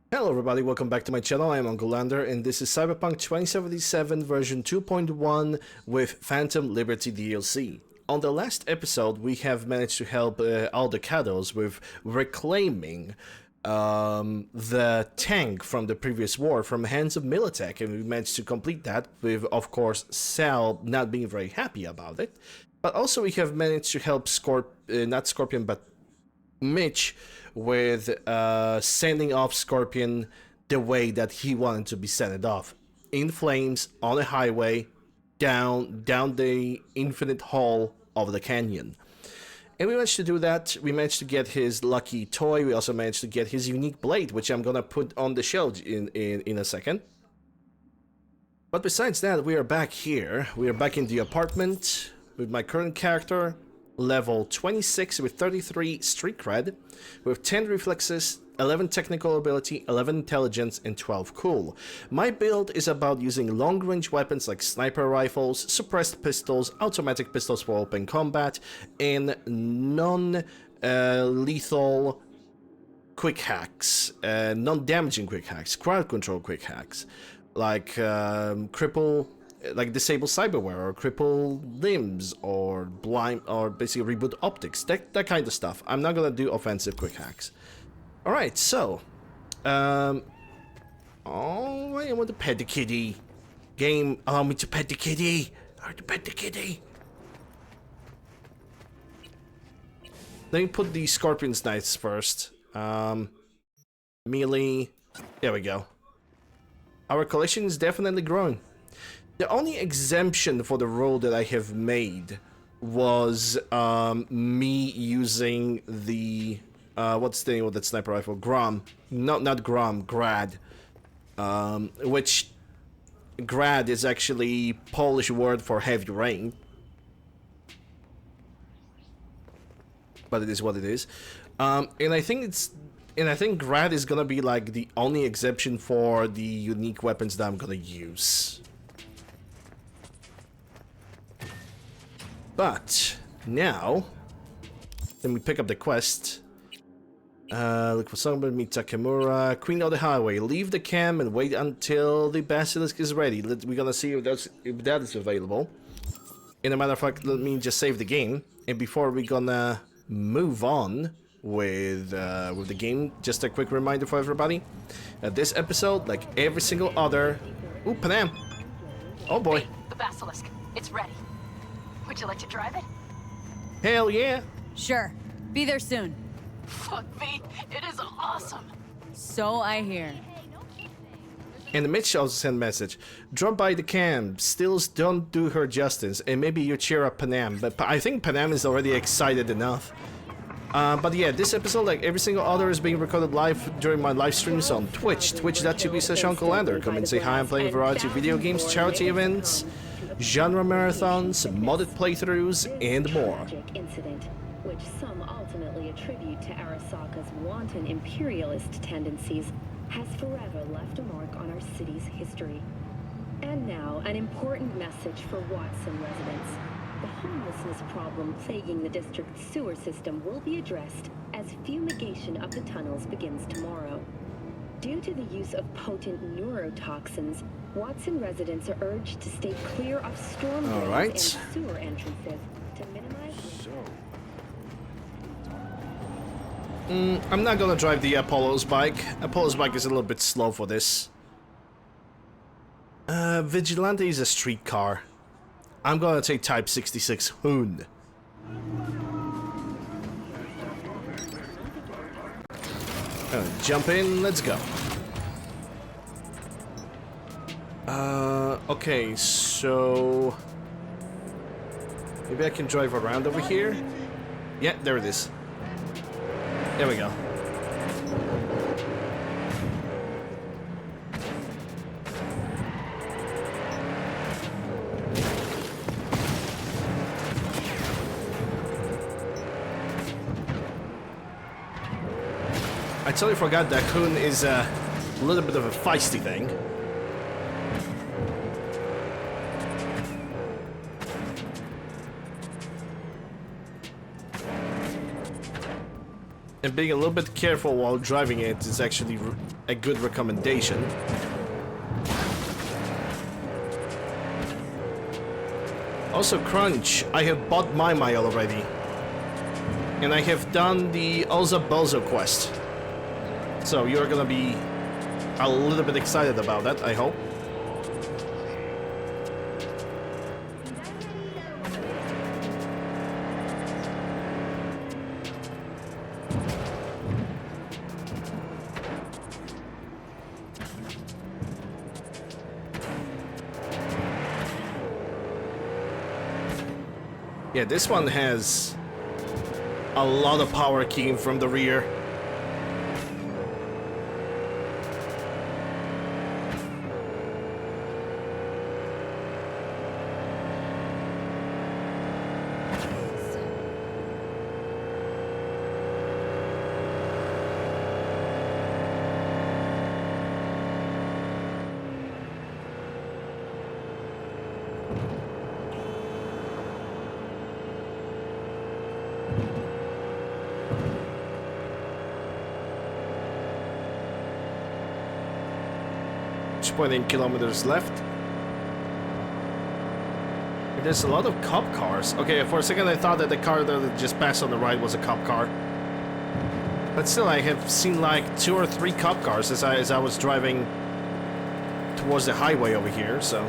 Hello everybody, welcome back to my channel. I am Uncle Lander and this is Cyberpunk 2077 version 2.1 with Phantom Liberty DLC. On the last episode we have managed to help all the Cados with reclaiming the tank from the previous war from the hands of Militech, and we managed to complete that with, of course, Sal not being very happy about it. But also we have managed to help not Scorpion, but Mitch with sending off Scorpion the way that he wanted to be sent off, in flames on a highway down the infinite hall of the canyon. And we managed to do that. We managed to get his lucky toy. We also managed to get his unique blade, which I'm gonna put on the shelf in a second. But besides that, we are back here. We are back in the apartment with my current character, level 26 with 33 street cred, with 10 reflexes, 11 technical ability, 11 intelligence, and 12 cool. My build is about using long-range weapons like sniper rifles, suppressed pistols, automatic pistols for open combat, and non-lethal quick hacks, non-damaging quick hacks, crowd control quick hacks, like disable cyberware or cripple limbs or blind or basically reboot optics, that kind of stuff. I'm not gonna do offensive quick hacks. All right, so oh, I want to pet the kitty. Game, allow me to pet the kitty. I want to pet the kitty. Let me put the Scorpion's Knights first. Melee. There we go. Our collection is definitely growing. The only exemption for the role that I have made was me using the what's the name of that sniper rifle? Grom. Not Grom, Grad. Which Grad is actually Polish word for heavy rain. But it is what it is. And I think Grad is gonna be like the only exception for the unique weapons that I'm gonna use. But now, let me pick up the quest. Look for somebody, meet Takemura. Queen of the Highway. Leave the camp and wait until the Basilisk is ready. We're gonna see if that is available. In a matter of fact, let me just save the game. And before we're gonna move on with the game, just a quick reminder for everybody. This episode, like every single other... Ooh, Panam! Oh boy. Hey, the Basilisk. It's ready. Would you like to drive it? Hell yeah! Sure. Be there soon. Fuck me. It is awesome. So I hear. And Mitch also sent a message. Drop by the camp. Stills don't do her justice. And maybe you cheer up Panam. But I think Panam is already excited enough. But yeah, this episode, like every single other, is being recorded live during my live streams on Twitch. Twitch.tv/UncleLander. Come and say hi. I'm playing a variety of video games, charity events, genre marathons, modded playthroughs, and more. Incident, which some ultimately attribute to Arasaka's wanton imperialist tendencies, has forever left a mark on our city's history. And now, an important message for Watson residents. The homelessness problem plaguing the district's sewer system will be addressed as fumigation of the tunnels begins tomorrow. Due to the use of potent neurotoxins, Watson residents are urged to stay clear of storm drains and sewer entrances to minimize... I'm not gonna drive the Apollo's bike. Apollo's bike is a little bit slow for this. Vigilante is a street car. I'm gonna take Type 66 Hoon. Jump in, let's go. Okay, so... maybe I can drive around over here? Yeah, there it is. There we go. I totally forgot that Hoon is a little bit of a feisty thing. And being a little bit careful while driving it is actually a good recommendation. Also, Crunch, I have bought my mile already. And I have done the Oza Bozo quest. So you're gonna be a little bit excited about that, I hope. Yeah, this one has a lot of power kicking from the rear. Kilometers left. There's a lot of cop cars. Okay, for a second I thought that the car that just passed on the right was a cop car. But still, I have seen like 2 or 3 cop cars as I was driving towards the highway over here, so...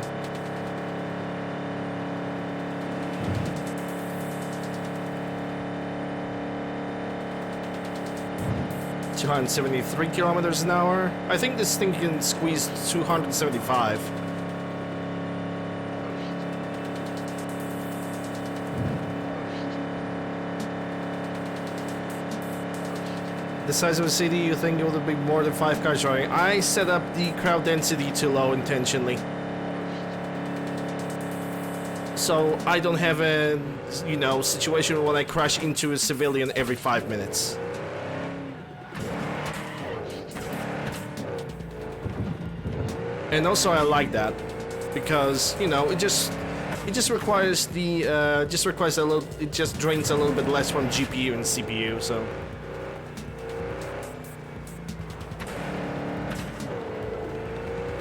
273 kilometers an hour. I think this thing can squeeze 275. The size of a city, you think it would be more than 5 cars driving? I set up the crowd density too low intentionally. So I don't have a, you know, situation when I crash into a civilian every 5 minutes. And also I like that because, you know, it just requires the it just drains a little bit less from GPU and CPU, so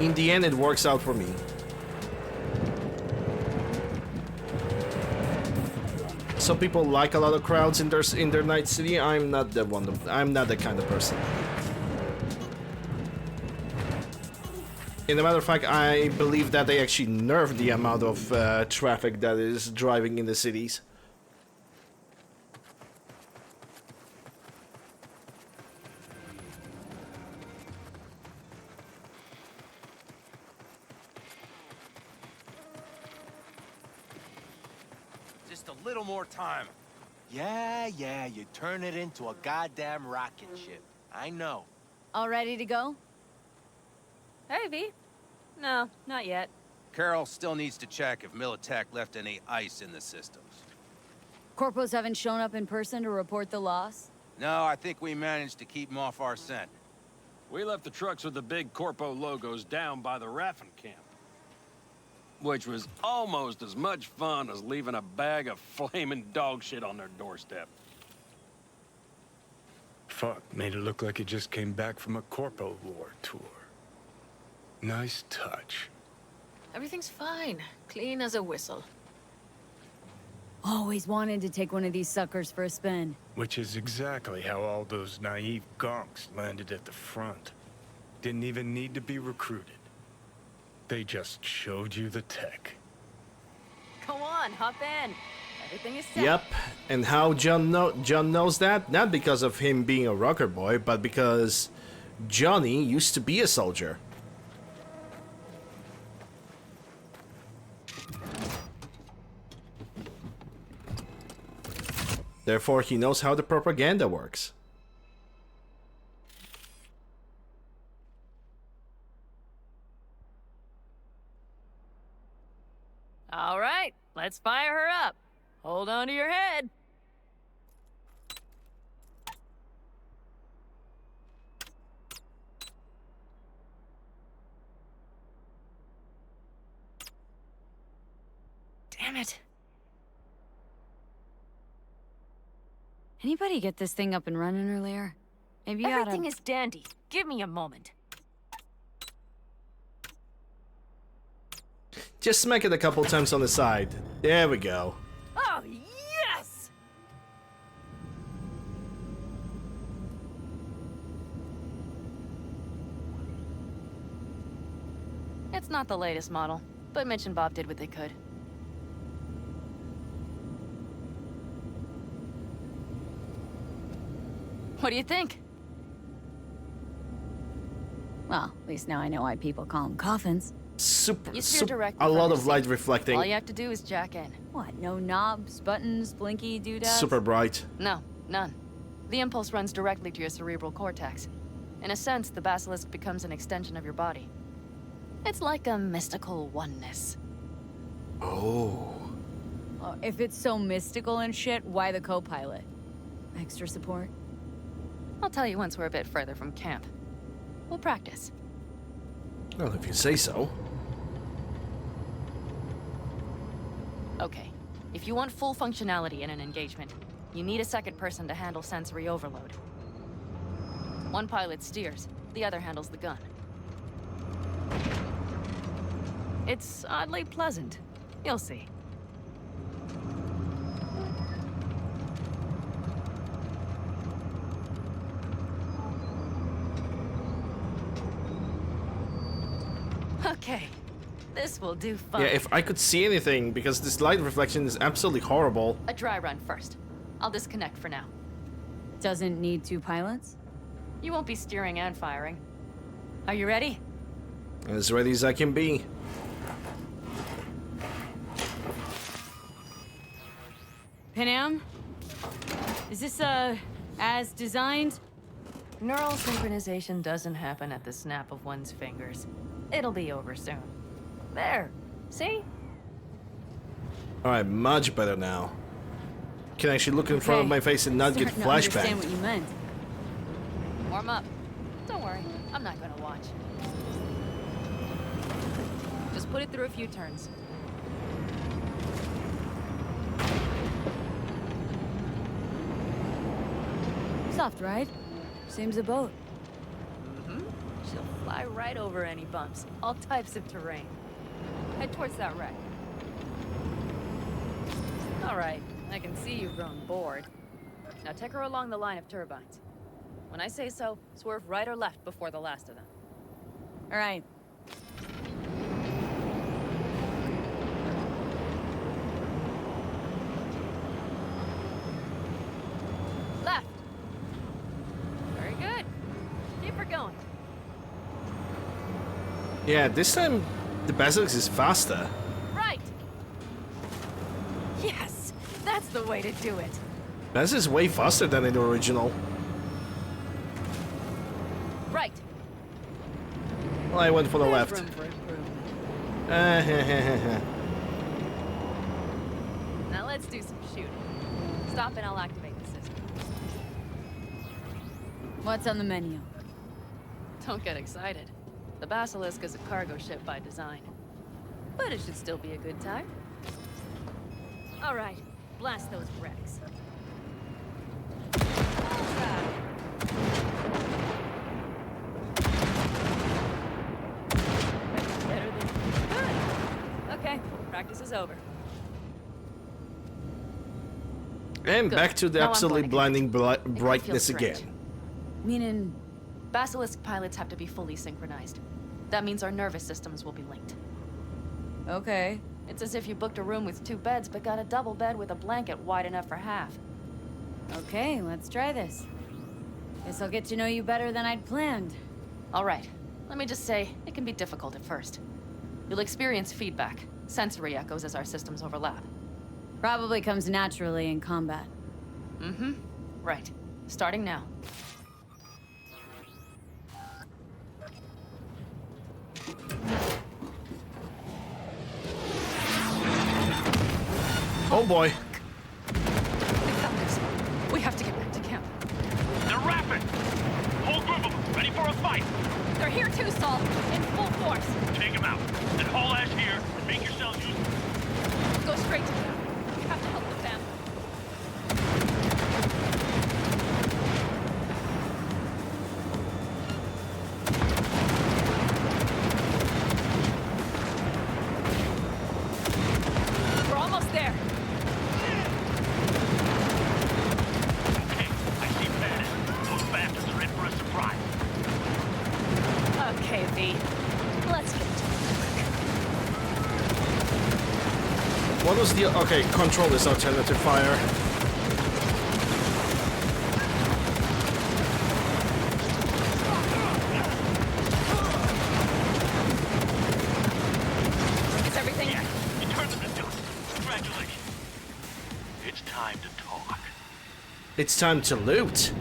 in the end it works out for me. Some people like a lot of crowds in their night city. I'm not the one. I'm not that kind of person. In a matter of fact, I believe that they actually nerfed the amount of traffic that is driving in the cities. Just a little more time. Yeah, you turn it into a goddamn rocket ship. I know. All ready to go? Hey, V. No, not yet. Carol still needs to check if Militech left any ice in the systems. Corpos haven't shown up in person to report the loss? No, I think we managed to keep them off our scent. We left the trucks with the big Corpo logos down by the Raffin camp. Which was almost as much fun as leaving a bag of flaming dog shit on their doorstep. Fuck, made it look like it just came back from a Corpo War tour. Nice touch. Everything's fine. Clean as a whistle. Always wanted to take one of these suckers for a spin. Which is exactly how all those naive gonks landed at the front. Didn't even need to be recruited. They just showed you the tech. Go on, hop in. Everything is set. Yep, and how John knows that? Not because of him being a rocker boy, but because Johnny used to be a soldier. Therefore, he knows how the propaganda works. All right, let's fire her up. Hold on to your head. Damn it. Anybody get this thing up and running earlier? Maybe you Everything oughta... is dandy. Give me a moment. Just smack it a couple times on the side. There we go. Oh, yes! It's not the latest model, but Mitch and Bob did what they could. What do you think? Well, at least now I know why people call them coffins. Super, You steer directly a from lot the of light seat. reflecting. All you have to do is jack in. What, no knobs, buttons, blinky doodads? Super bright. No, none. The impulse runs directly to your cerebral cortex. In a sense, the basilisk becomes an extension of your body. It's like a mystical oneness. Oh. If it's so mystical and shit, why the co-pilot? Extra support? I'll tell you once we're a bit further from camp. We'll practice. Well, if you say so. Okay. If you want full functionality in an engagement, you need a second person to handle sensory overload. One pilot steers, the other handles the gun. It's oddly pleasant. You'll see. Okay. This will do fine. Yeah, if I could see anything, because this light reflection is absolutely horrible. A dry run first. I'll disconnect for now. Doesn't need two pilots? You won't be steering and firing. Are you ready? As ready as I can be. Panam? Is this, as designed? Neural synchronization doesn't happen at the snap of one's fingers. It'll be over soon. There. See? Alright, much better now. Can actually look in front of Okay. my face and not get Starting to understand flashbanged. what you meant. Warm up. Don't worry. I'm not gonna watch. Just put it through a few turns. Soft ride. Seems a boat. She'll fly right over any bumps. All types of terrain. Head towards that wreck. All right. I can see you've grown bored. Now take her along the line of turbines. When I say so, swerve right or left before the last of them. All right. Left. Very good. Keep her going. Yeah, this time the basilisk is faster. Right. Yes, that's the way to do it. Basilisk is way faster than in the original. Right. Well, I went for the There's left. room for improvement. Now let's do some shooting. Stop and I'll activate the system. What's on the menu? Don't get excited. The Basilisk is a cargo ship by design. But it should still be a good time. All right, blast those wrecks. Better than good. Okay, practice is over. And Good. back to the Now I'm absolutely going to blinding feel brightness strange. again. Meaning, Basilisk pilots have to be fully synchronized. That means our nervous systems will be linked. okay. It's as if you booked a room with 2 beds, but got a double bed with a blanket wide enough for half. Okay, let's try this. Guess I'll get to know you better than I'd planned. All right. Let me just say, it can be difficult at first. You'll experience feedback, sensory echoes as our systems overlap. Probably comes naturally in combat. Mm-hmm. Right. Starting now. Oh boy. They found us. We have to get back to camp. They're rapid! Whole group of them, ready for a fight! They're here too, Saul. In full force. Take them out. Then haul ash here and make yourselves useful. Go straight to them. We have to help the family. Okay, V. Let's get to What was the... Okay, control this alternative fire. Is everything? Yeah, you turned them to dust. Congratulations. It's time to talk. It's time to loot.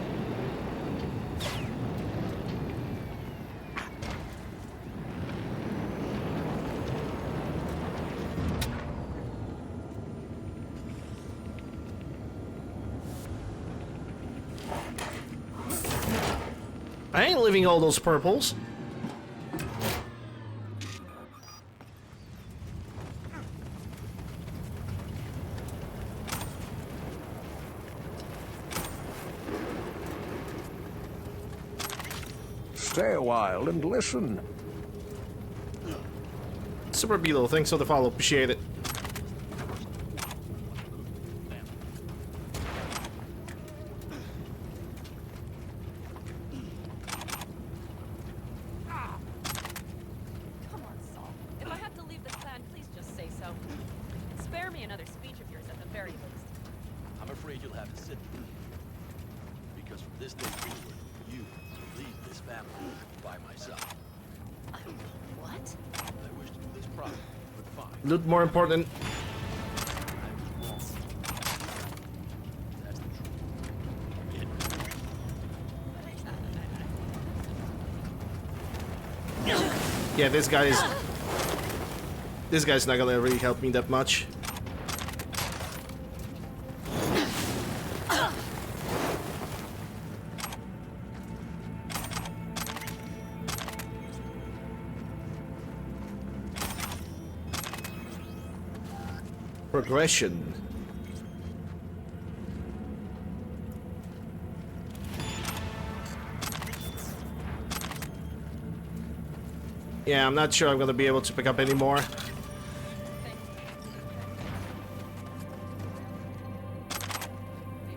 I ain't leaving all those purples. Stay a while and listen. Super Beetle, thanks for the follow, appreciate it. Come on, Saul. If I have to leave this clan, please just say so. Spare me another speech of yours at the very least. I'm afraid you'll have to sit through it. Because from this day forward, you will lead this family by my side. What? I wish to do this properly, but fine. Loot more important. I was wrong. That's the truth. Yeah, this guy's not gonna really help me that much. Progression. Yeah, I'm not sure I'm gonna be able to pick up any more.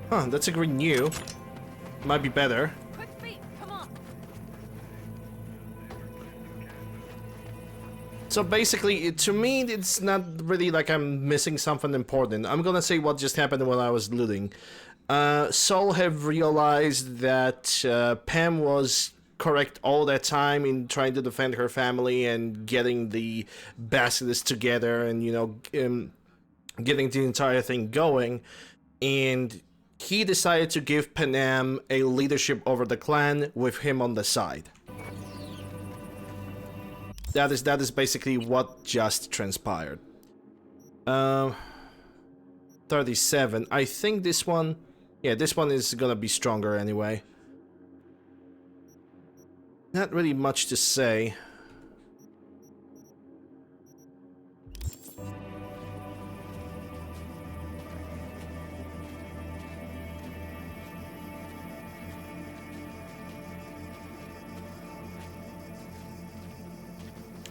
Huh, that's a green new. Might be better. Quick feet, come on. So basically, to me, it's not really like I'm missing something important. I'm gonna say what just happened when I was looting. Saul have realized that Pam was correct all that time in trying to defend her family and getting the basilisk together and, you know, getting the entire thing going. And he decided to give Panam a leadership over the clan with him on the side. That is basically what just transpired. 37. I think this one... Yeah, this one is gonna be stronger anyway. Not really much to say.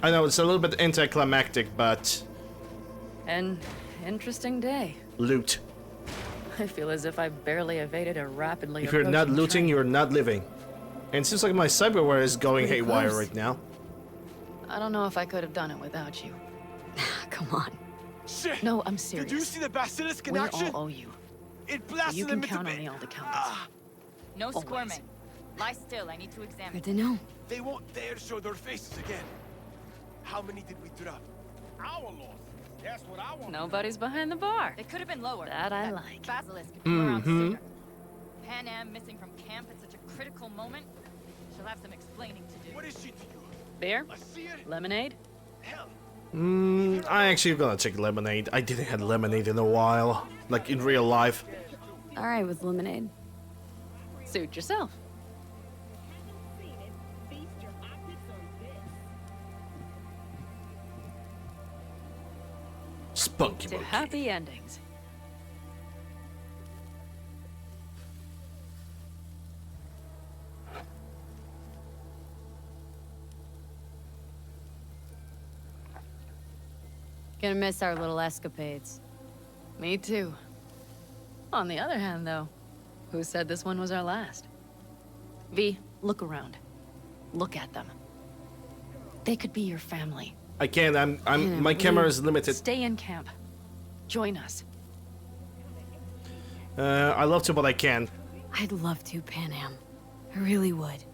I know it's a little bit anticlimactic, but... An interesting day. Loot. I feel as if I barely evaded a rapidly If you're not approaching looting, train. you're not living. And it seems like my cyberware is going Pretty haywire close. right now. I don't know if I could have done it without you. Come on. Shit! No, I'm serious. Did you see the basilisk in We action? all owe you. It So blasted you them can into count on bit. me all the count. No Always. squirming. Lie still, I need to examine. Good to know. They won't dare show their faces again. How many did we drop? Our loss. That's what I want. Nobody's behind the bar. They could have been lower. That I like. Basilisk could come around sooner. Pan Am missing from camp at such a critical moment. She'll have some explaining to do. What is she to you? Beer? A seer? Lemonade? Hell, I actually gonna take lemonade. I didn't have lemonade in a while. Like in real life. Alright with lemonade. Suit yourself. Spunky To monkey. happy endings. Gonna miss our little escapades. Me too. On the other hand, though, who said this one was our last? V, look around. Look at them. They could be your family. I can't. My camera is limited. Stay in camp. Join us. I love to, but I can't. I'd love to, Panam. I really would.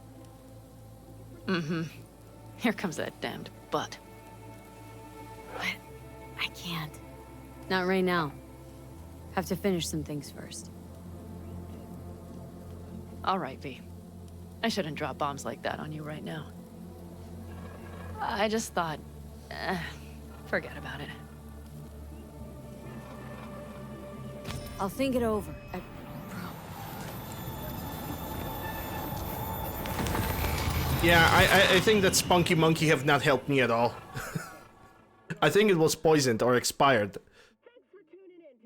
Mm-hmm. Here comes that damned butt. But I can't. Not right now. Have to finish some things first. All right, V. I shouldn't drop bombs like that on you right now. I just thought... forget about it. I'll think it over. Yeah, I think that Spunky Monkey have not helped me at all. I think it was poisoned or expired.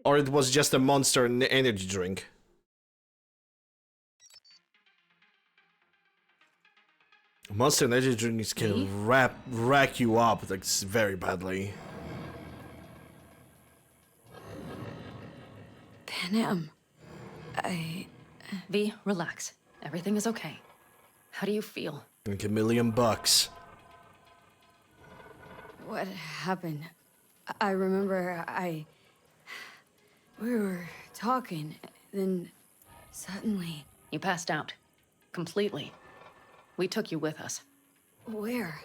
Or it was just a monster energy drink. Monster energy drinks can rack you up like very badly. Panam, V, relax. Everything is okay. How do you feel? Like $1 million. what happened? I remember we were talking, then suddenly... You passed out. Completely. We took you with us. Where?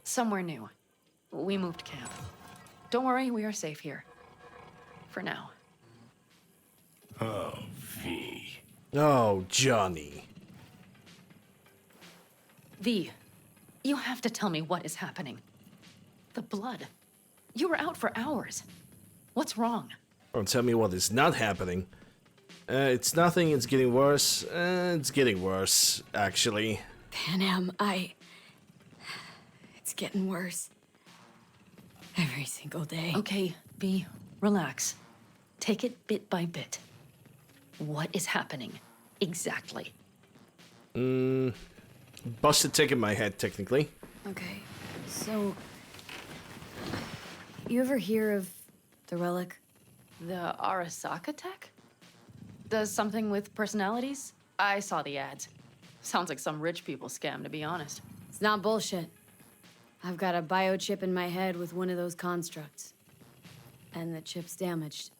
Somewhere new. We moved camp. Don't worry, we are safe here. For now. Oh, V. Oh, Johnny. V, you have to tell me what is happening. The blood. You were out for hours. What's wrong? Don't tell me what is not happening. It's nothing, it's getting worse. It's getting worse, actually. Panam, it's getting worse. Every single day. Okay, V, relax. Take it bit by bit. What is happening? Exactly. Busted tick in my head, technically. Okay, so... You ever hear of the relic? The Arasaka tech? Does something with personalities? I saw the ads. Sounds like some rich people scam, to be honest. It's not bullshit. I've got a biochip in my head with one of those constructs. And the chip's damaged.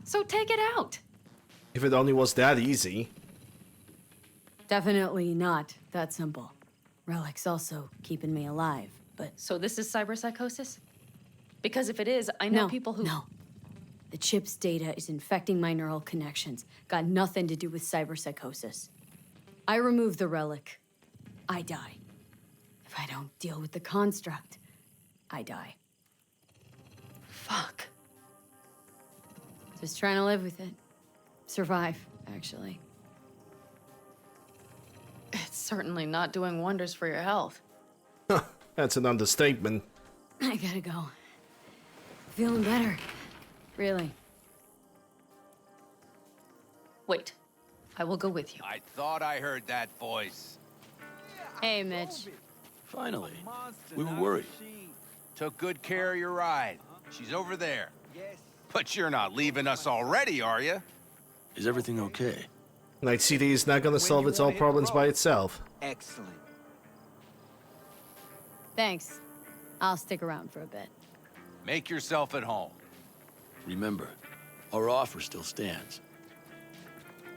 So take it out! If it only was that easy. Definitely not that simple. Relic's also keeping me alive, but... So this is cyberpsychosis? Because if it is, I know people who... No. The chip's data is infecting my neural connections. Got nothing to do with cyberpsychosis. I remove the relic. I die. If I don't deal with the construct, I die. Fuck. Just trying to live with it. Survive, actually. It's certainly not doing wonders for your health. That's an understatement. I gotta go. Feeling better. Really. Wait. I will go with you. I thought I heard that voice. Hey, Mitch. Finally. We were worried. Took good care of your ride. She's over there. But you're not leaving us already, are you? Is everything okay? Night City is not gonna solve its all problems by itself. Excellent. Thanks. I'll stick around for a bit. Make yourself at home. Remember, our offer still stands.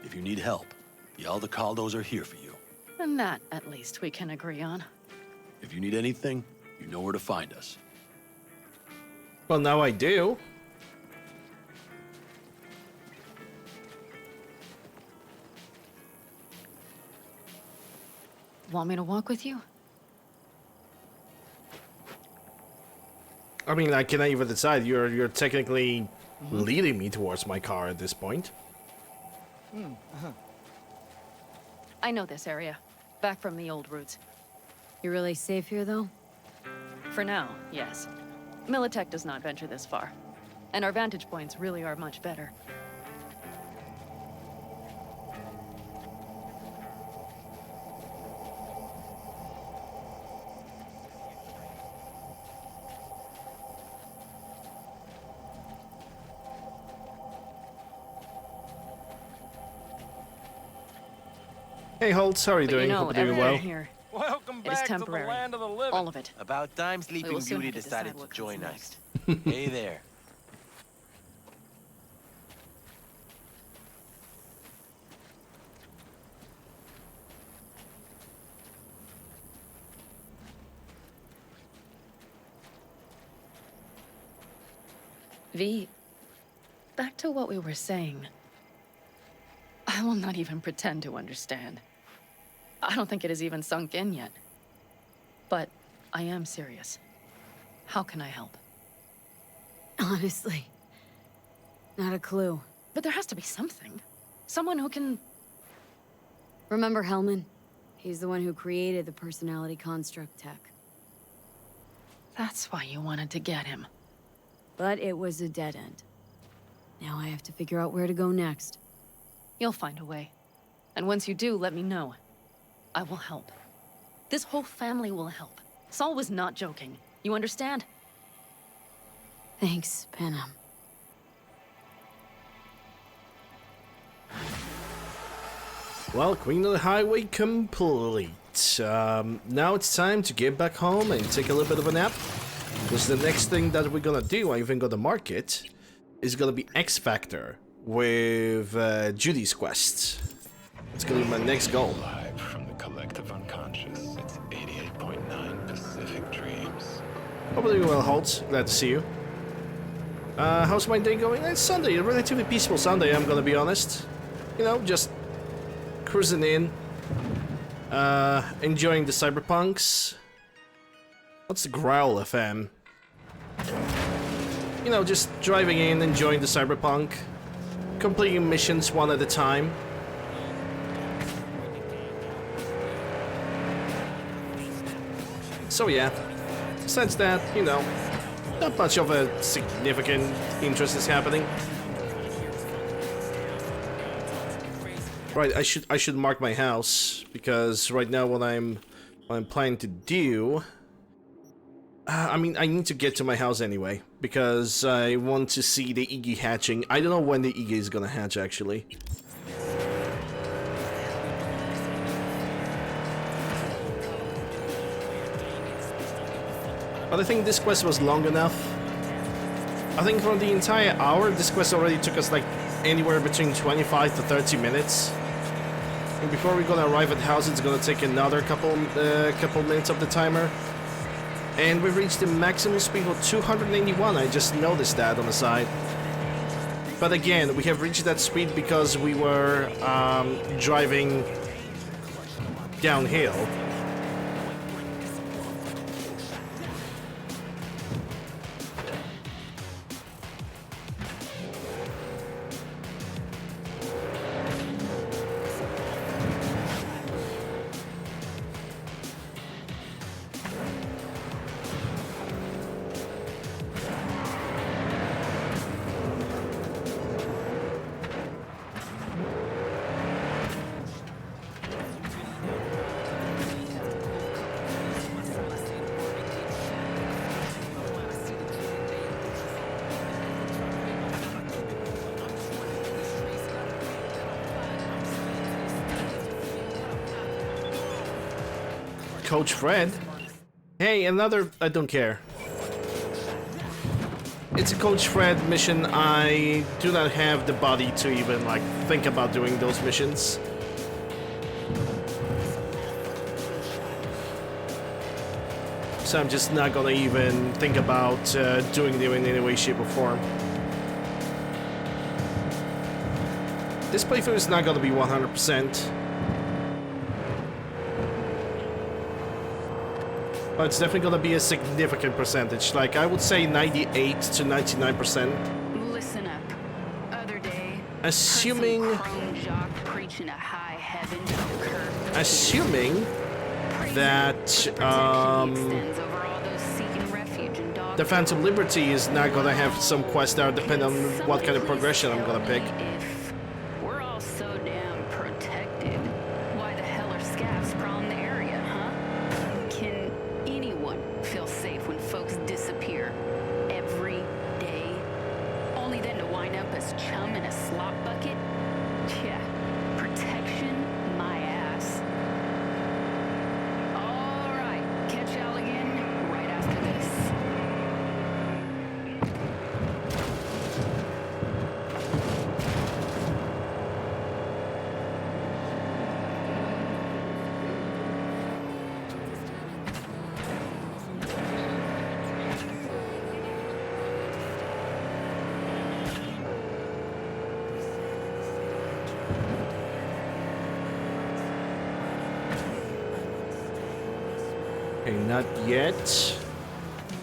If you need help, the Aldecaldos are here for you. And that, at least, we can agree on. If you need anything, you know where to find us. Well, now I do. Want me to walk with you? I mean, I cannot even decide. You're technically leading me towards my car at this point. I know this area. Back from the old routes. You really safe here, though? For now, yes. Militech does not venture this far. And our vantage points really are much better. Hey, Holtz, how are you But doing? you know, Hope you're doing everyone well. here, Welcome it is back to the temporary. land of the living. All of it. About time We Sleeping will soon Beauty have to decide decided to what comes join next. us. Hey there. V, back to what we were saying. I will not even pretend to understand. I don't think it has even sunk in yet. But I am serious. How can I help? Honestly, not a clue. But there has to be something. Someone who can... Remember Hellman? He's the one who created the personality construct tech. That's why you wanted to get him. But it was a dead end. Now I have to figure out where to go next. You'll find a way. And once you do, let me know. I will help. This whole family will help. Saul was not joking. You understand? Thanks, Panam. Well, Queen of the Highway complete. Now it's time to get back home and take a little bit of a nap. Because the next thing that we're gonna do, I even gonna mark it, is gonna be X Factor with Judy's quest. It's gonna be my next goal. Live from the collective unconscious, it's 88.9 Pacific Dreams. Hope you're doing well, Holt. Glad to see you. How's my day going? It's Sunday, a relatively peaceful Sunday, I'm gonna be honest. You know, just cruising in. Enjoying the Cyberpunks. What's the Growl FM? You know, just driving in, enjoying the Cyberpunk. Completing missions one at a time. So yeah, besides that, you know, not much of a significant interest is happening. Right, I should mark my house, because right now what I'm planning to do, I mean, I need to get to my house anyway, because I want to see the Iggy hatching. I don't know when the Iggy is gonna hatch, actually. But I think this quest was long enough. I think for the entire hour, this quest already took us like anywhere between 25 to 30 minutes. And before we're gonna arrive at the house, it's gonna take another couple minutes of the timer. And we've reached the maximum speed of 281, I just noticed that on the side. But again, we have reached that speed because we were driving downhill. Coach Fred? Hey, another... I don't care. It's a Coach Fred mission. I do not have the body to even, like, think about doing those missions. So I'm just not gonna even think about doing them in any way, shape, or form. This playthrough is not gonna be 100%. But it's definitely gonna be a significant percentage. Like, I would say 98 to 99%. Listen up. Other day, Assuming... chrome jock preaching a high heaven curve. Assuming that, the Phantom Liberty is not gonna have some quest that depend on what kind of progression I'm gonna pick. If we're all so damn protected, why the hell are scabs prowling the area, huh? Can anyone feel safe when folks disappear every day? Only then to wind up as chum in a slop bucket? Yeah, protection, my ass. All right. Okay, not yet.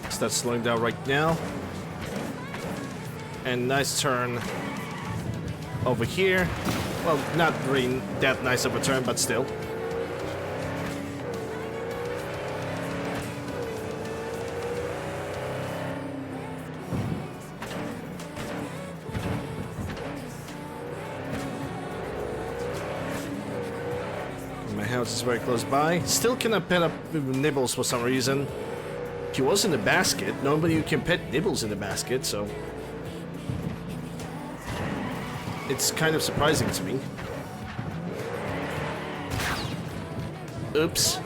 Start slowing down right now. And nice turn over here. Well, not really that nice of a turn, but still. My house is very close by. Still cannot pet up Nibbles for some reason. He was in the basket. Nobody can pet Nibbles in the basket, so... it's kind of surprising to me. Oops.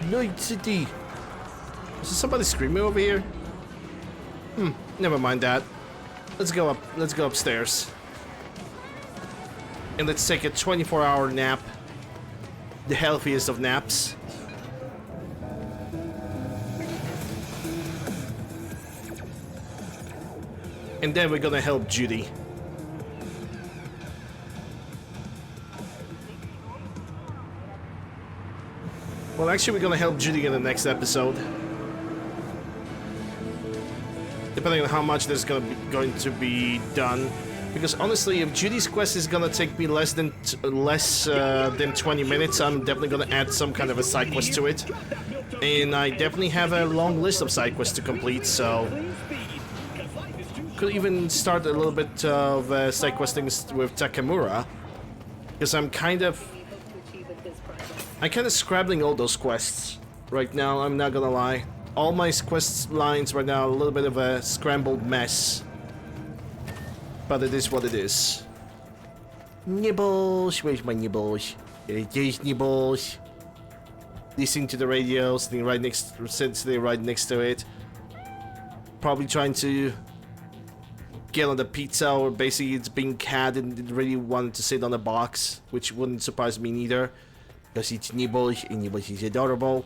Night City. Is there somebody screaming over here? Never mind that. Let's go up. Let's go upstairs. And let's take a 24-hour nap. The healthiest of naps. And then we're gonna help Judy. Well, actually, we're gonna help Judy in the next episode. Depending on how much there's going to be done. Because honestly, if Judy's quest is gonna take me less than 20 minutes, I'm definitely gonna add some kind of a side quest to it. And I definitely have a long list of side quests to complete, so... could even start a little bit of side questing with Takamura. Because I'm kind of scrabbling all those quests right now, I'm not gonna lie. All my quest lines right now are a little bit of a scrambled mess. But it is what it is. Nibbles, where's my Nibbles? There it is, Nibbles. Listening to the radio, sitting right next to it. Probably trying to get on the pizza, or basically it's being cat and it really wanted to sit on the box, which wouldn't surprise me neither. Because it's Nibbles, and Nibbles is adorable.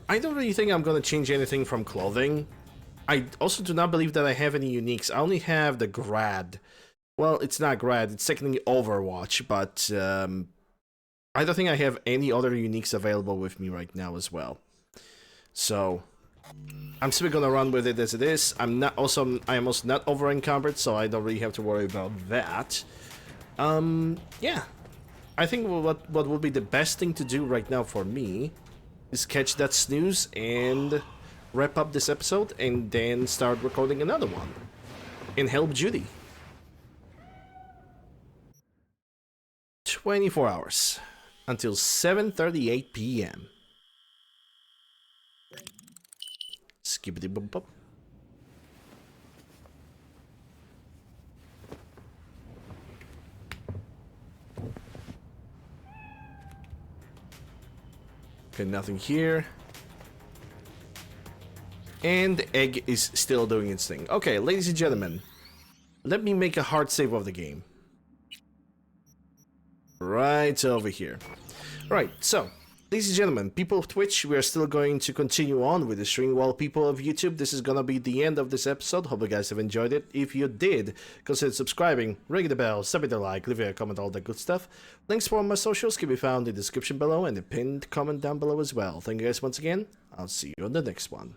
I don't really think I'm gonna change anything from clothing. I also do not believe that I have any uniques. I only have the Grad. Well, it's not Grad, it's technically Overwatch, but I don't think I have any other uniques available with me right now as well. So I'm still gonna run with it as it is. I am also not over encumbered, so I don't really have to worry about that. Yeah. I think what would be the best thing to do right now for me is catch that snooze and wrap up this episode and then start recording another one and help Judy. 24 hours until 7:38 p.m. Skippity bump bump. Okay, nothing here. And the egg is still doing its thing. Okay, ladies and gentlemen, let me make a hard save of the game. Right over here. Right, so, ladies and gentlemen, people of Twitch, we are still going to continue on with the stream, while people of YouTube, this is gonna be the end of this episode. Hope you guys have enjoyed it. If you did, consider subscribing, ring the bell, sub it a like, leave a comment, all that good stuff. Links for all my socials can be found in the description below and the pinned comment down below as well. Thank you guys once again. I'll see you on the next one.